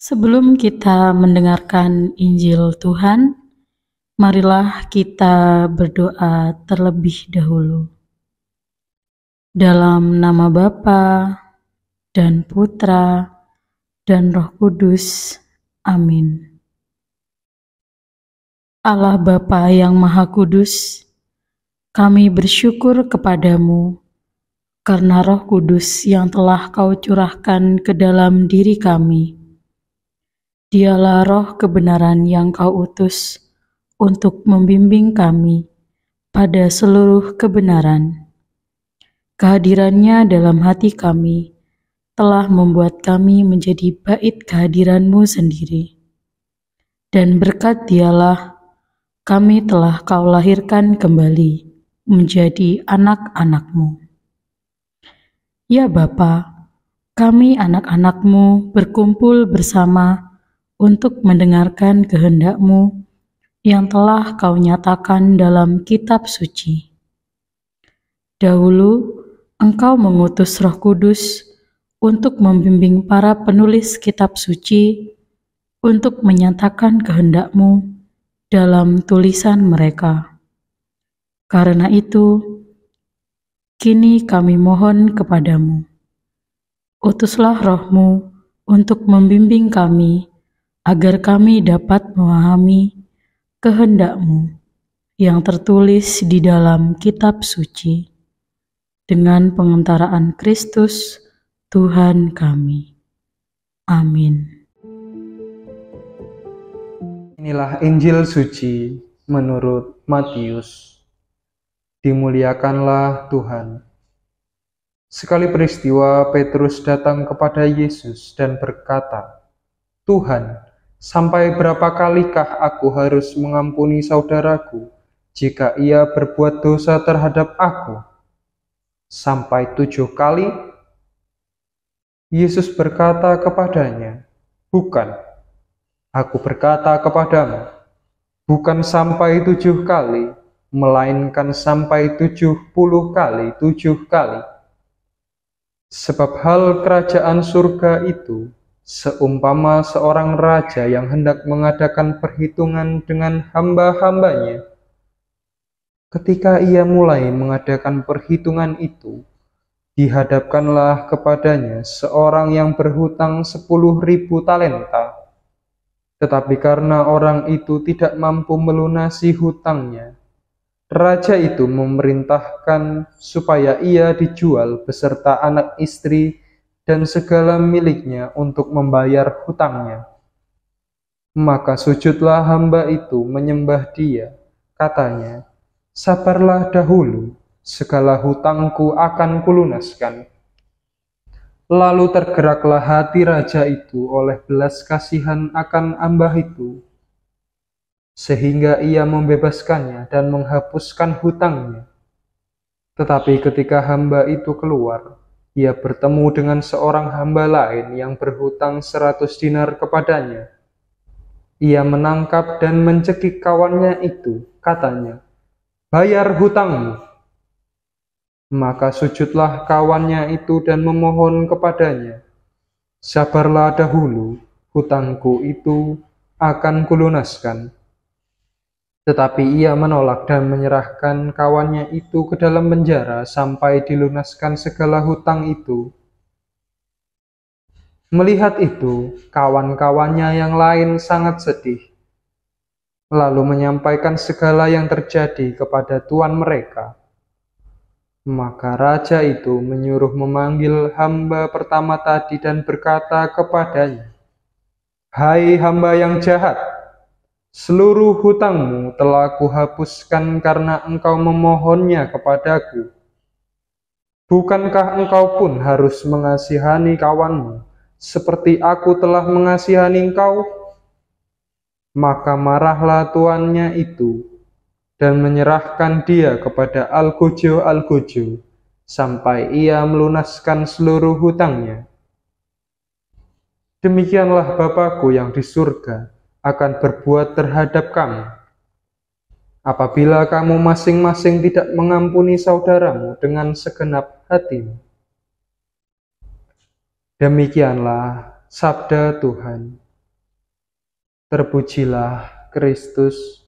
Sebelum kita mendengarkan Injil Tuhan, marilah kita berdoa terlebih dahulu. Dalam nama Bapa dan Putra dan Roh Kudus. Amin. Allah Bapa yang Maha Kudus, kami bersyukur kepadamu karena Roh Kudus yang telah Kau curahkan ke dalam diri kami. Dialah roh kebenaran yang Kau utus untuk membimbing kami pada seluruh kebenaran. Kehadirannya dalam hati kami telah membuat kami menjadi bait kehadiran-Mu sendiri. Dan berkat Dialah kami telah Kau lahirkan kembali menjadi anak-anak-Mu. Ya Bapa, kami anak-anak-Mu berkumpul bersama untuk mendengarkan kehendak-Mu yang telah Kau nyatakan dalam kitab suci. Dahulu, Engkau mengutus Roh Kudus untuk membimbing para penulis kitab suci untuk menyatakan kehendak-Mu dalam tulisan mereka. Karena itu, kini kami mohon kepadamu, utuslah Roh-Mu untuk membimbing kami agar kami dapat memahami kehendak-Mu yang tertulis di dalam kitab suci dengan pengentaraan Kristus Tuhan kami. Amin. Inilah Injil suci menurut Matius. Dimuliakanlah Tuhan. Sekali peristiwa, Petrus datang kepada Yesus dan berkata, "Tuhan, sampai berapa kalikah aku harus mengampuni saudaraku jika ia berbuat dosa terhadap aku? Sampai 7 kali?" Yesus berkata kepadanya, "Bukan, aku berkata kepadamu, bukan sampai 7 kali, melainkan sampai 70 kali 7 kali. Sebab hal kerajaan surga itu seumpama seorang raja yang hendak mengadakan perhitungan dengan hamba-hambanya. Ketika ia mulai mengadakan perhitungan itu, dihadapkanlah kepadanya seorang yang berhutang 10.000 talenta. Tetapi karena orang itu tidak mampu melunasi hutangnya, raja itu memerintahkan supaya ia dijual beserta anak istri dan segala miliknya untuk membayar hutangnya. Maka sujudlah hamba itu menyembah dia, katanya, 'Sabarlah dahulu, segala hutangku akan kulunaskan.' Lalu tergeraklah hati raja itu oleh belas kasihan akan hamba itu, sehingga ia membebaskannya dan menghapuskan hutangnya. Tetapi ketika hamba itu keluar, ia bertemu dengan seorang hamba lain yang berhutang 100 dinar kepadanya. Ia menangkap dan mencekik kawannya itu, katanya, 'Bayar hutangmu.' Maka sujudlah kawannya itu dan memohon kepadanya, 'Sabarlah dahulu, hutangku itu akan kulunaskan.' Tetapi ia menolak dan menyerahkan kawannya itu ke dalam penjara sampai dilunaskan segala hutang itu. Melihat itu, kawan-kawannya yang lain sangat sedih, lalu menyampaikan segala yang terjadi kepada tuan mereka. Maka raja itu menyuruh memanggil hamba pertama tadi dan berkata kepadanya, 'Hai hamba yang jahat, seluruh hutangmu telah kuhapuskan karena engkau memohonnya kepadaku. Bukankah engkau pun harus mengasihani kawanmu, seperti aku telah mengasihani engkau?' Maka marahlah tuannya itu, dan menyerahkan dia kepada algojo-algojo, sampai ia melunaskan seluruh hutangnya. Demikianlah Bapa-Ku yang di surga akan berbuat terhadap kamu, apabila kamu masing-masing tidak mengampuni saudaramu dengan segenap hatimu." Demikianlah sabda Tuhan. Terpujilah Kristus.